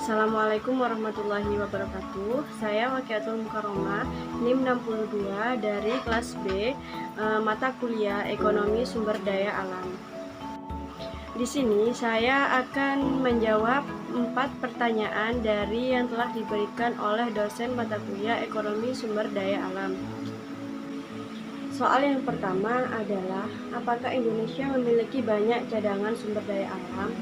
Assalamualaikum warahmatullahi wabarakatuh. Saya Wakiatul Mukarromah, NIM 62 dari kelas B, mata kuliah Ekonomi Sumber Daya Alam. Di sini saya akan menjawab 4 pertanyaan dari yang telah diberikan oleh dosen mata kuliah Ekonomi Sumber Daya Alam. Soal yang pertama adalah, apakah Indonesia memiliki banyak cadangan sumber daya alam?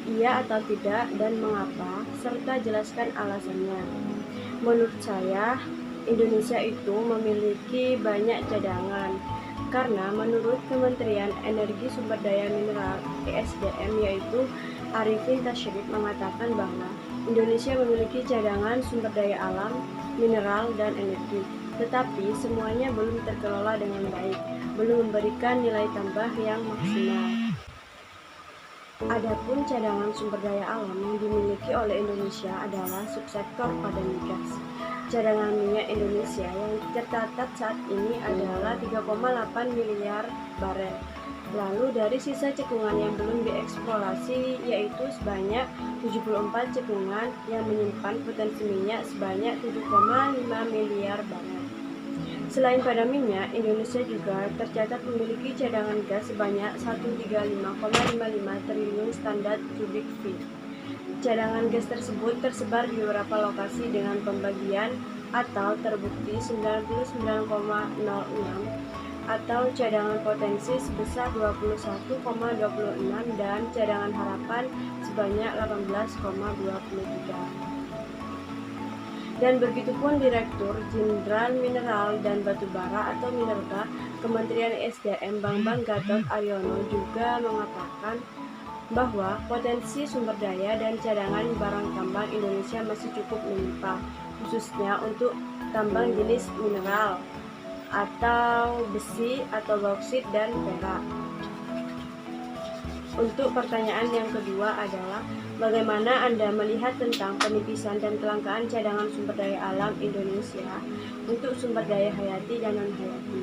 Iya atau tidak, dan mengapa, serta jelaskan alasannya. Menurut saya, Indonesia itu memiliki banyak cadangan, karena menurut Kementerian Energi Sumber Daya Mineral (ESDM) yaitu Arifin Tashrif mengatakan bahwa Indonesia memiliki cadangan sumber daya alam, mineral, dan energi, tetapi semuanya belum terkelola dengan baik, belum memberikan nilai tambah yang maksimal. Adapun cadangan sumber daya alam yang dimiliki oleh Indonesia adalah subsektor pada migas. Cadangan minyak Indonesia yang tercatat saat ini adalah 3,8 miliar barel. Lalu dari sisa cekungan yang belum dieksplorasi yaitu sebanyak 74 cekungan yang menyimpan potensi minyak sebanyak 7,5 miliar barel. Selain pada minyak, Indonesia juga tercatat memiliki cadangan gas sebanyak 135,55 triliun standar kubik feet. Cadangan gas tersebut tersebar di beberapa lokasi dengan pembagian atau terbukti 99,06 atau cadangan potensi sebesar 21,26 dan cadangan harapan sebanyak 18,23. Dan begitupun Direktur Jenderal Mineral dan Batubara atau Minerba Kementerian SDM Bambang Gatot Aryono juga mengatakan bahwa potensi sumber daya dan cadangan barang tambang Indonesia masih cukup melimpah, khususnya untuk tambang jenis mineral atau besi atau bauksit dan perak. Untuk pertanyaan yang kedua adalah, bagaimana Anda melihat tentang penipisan dan kelangkaan cadangan sumber daya alam Indonesia untuk sumber daya hayati dan non-hayati?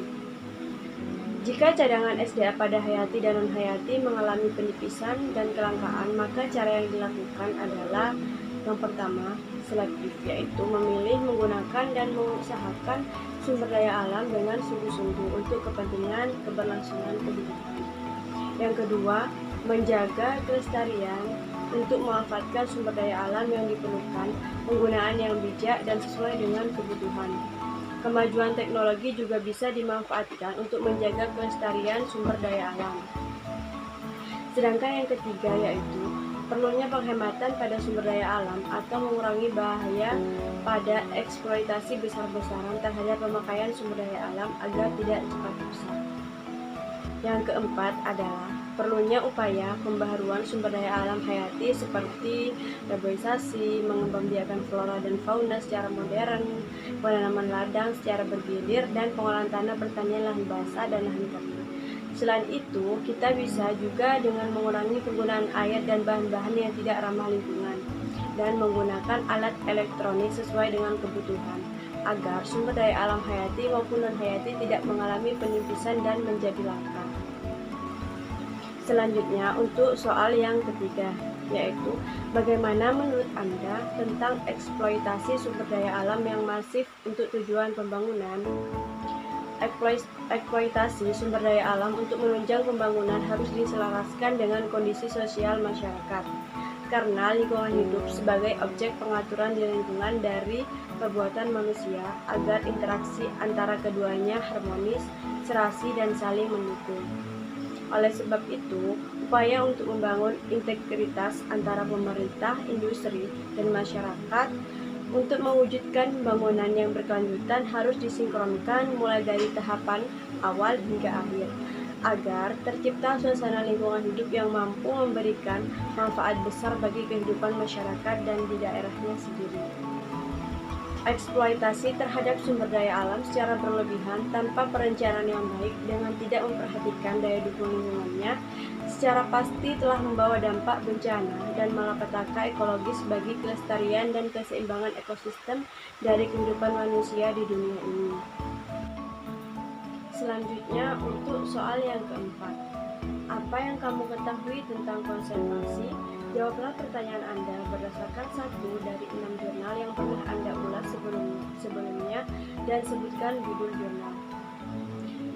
Jika cadangan SDA pada hayati dan non-hayati mengalami penipisan dan kelangkaan, maka cara yang dilakukan adalah yang pertama, selektif, yaitu memilih, menggunakan, dan mengusahakan sumber daya alam dengan sungguh-sungguh untuk kepentingan keberlangsungan kehidupan. Yang kedua, menjaga kelestarian untuk memanfaatkan sumber daya alam yang diperlukan, penggunaan yang bijak dan sesuai dengan kebutuhan. Kemajuan teknologi juga bisa dimanfaatkan untuk menjaga kelestarian sumber daya alam. Sedangkan yang ketiga yaitu perlunya penghematan pada sumber daya alam atau mengurangi bahaya pada eksploitasi besar-besaran terhadap pemakaian sumber daya alam agar tidak cepat rusak. Yang keempat adalah perlunya upaya pembaharuan sumber daya alam hayati seperti reboisasi, mengembangbiakan flora dan fauna secara modern, penanaman ladang secara bergilir, dan pengolahan tanah pertanian lahan basah dan lahan kering. Selain itu, kita bisa juga dengan mengurangi penggunaan air dan bahan-bahan yang tidak ramah lingkungan dan menggunakan alat elektronik sesuai dengan kebutuhan agar sumber daya alam hayati maupun non-hayati tidak mengalami penipisan dan menjadi langka. Selanjutnya untuk soal yang ketiga, yaitu bagaimana menurut Anda tentang eksploitasi sumber daya alam yang masif untuk tujuan pembangunan? Eksploitasi sumber daya alam untuk menunjang pembangunan harus diselaraskan dengan kondisi sosial masyarakat, karena lingkungan hidup sebagai objek pengaturan di lingkungan dari perbuatan manusia agar interaksi antara keduanya harmonis, serasi, dan saling mendukung. Oleh sebab itu, upaya untuk membangun integritas antara pemerintah, industri, dan masyarakat untuk mewujudkan pembangunan yang berkelanjutan harus disinkronkan mulai dari tahapan awal hingga akhir, agar tercipta suasana lingkungan hidup yang mampu memberikan manfaat besar bagi kehidupan masyarakat dan di daerahnya sendiri. Eksploitasi terhadap sumber daya alam secara berlebihan tanpa perencanaan yang baik dengan tidak memperhatikan daya dukung lingkungannya secara pasti telah membawa dampak bencana dan malapetaka ekologis bagi kelestarian dan keseimbangan ekosistem dari kehidupan manusia di dunia ini. Selanjutnya untuk soal yang keempat, apa yang kamu ketahui tentang konservasi? Jawablah pertanyaan Anda berdasarkan 1. dari 6 jurnal yang pernah Anda ulas sebelumnya dan sebutkan judul jurnal.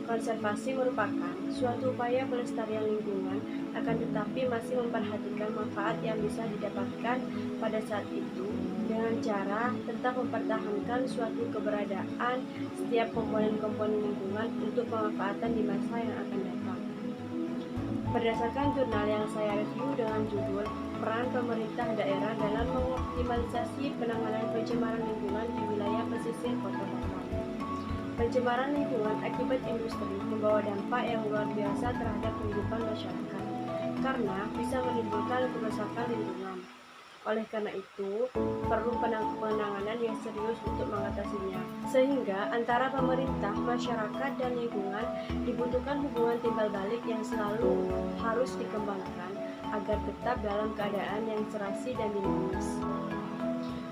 Konservasi merupakan suatu upaya pelestarian lingkungan, akan tetapi masih memperhatikan manfaat yang bisa didapatkan pada saat itu dengan cara tetap mempertahankan suatu keberadaan setiap komponen-komponen lingkungan untuk pemanfaatan di masa yang akan datang. Berdasarkan jurnal yang saya review dengan judul Peran Pemerintah Daerah dalam Mengoptimalisasi Penanganan Pencemaran Lingkungan di Wilayah Pesisir Kota Batam. Pencemaran lingkungan akibat industri membawa dampak yang luar biasa terhadap kehidupan masyarakat karena bisa menimbulkan kerusakan lingkungan. Oleh karena itu, perlu penanganan yang serius untuk mengatasinya. Sehingga antara pemerintah, masyarakat, dan lingkungan dibutuhkan hubungan timbal balik yang selalu harus dikembangkan agar tetap dalam keadaan yang serasi dan dinamis.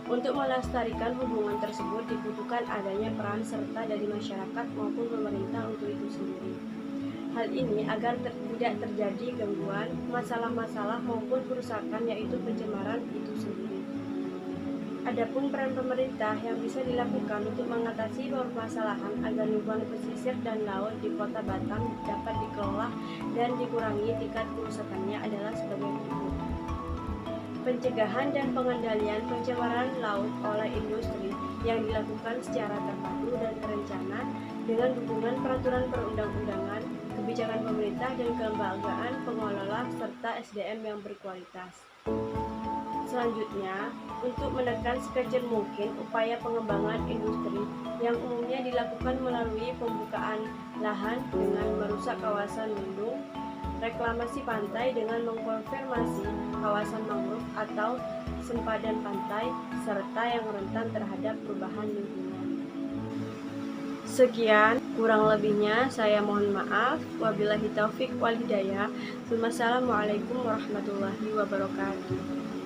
Untuk melestarikan hubungan tersebut dibutuhkan adanya peran serta dari masyarakat maupun pemerintah untuk itu sendiri. Hal ini agar tidak terjadi gangguan, masalah-masalah maupun kerusakan yaitu pencemaran itu sendiri. Adapun peran pemerintah yang bisa dilakukan untuk mengatasi permasalahan agar lingkungan pesisir dan laut di Kota Batam dapat dikelola dan dikurangi tingkat kerusakannya adalah sebagai berikut. Pencegahan dan pengendalian pencemaran laut oleh industri yang dilakukan secara terpadu dan terencana dengan dukungan peraturan perundang-undangan, kebijakan pemerintah dan kelembagaan pengelola serta SDM yang berkualitas. Selanjutnya, untuk menekan sekecil mungkin upaya pengembangan industri yang umumnya dilakukan melalui pembukaan lahan dengan merusak kawasan lindung, reklamasi pantai dengan mengkonfirmasi kawasan mangrove atau sempadan pantai, serta yang rentan terhadap perubahan lingkungan. Sekian, kurang lebihnya saya mohon maaf. Wabillahi taufik wal hidayah. Wassalamualaikum warahmatullahi wabarakatuh.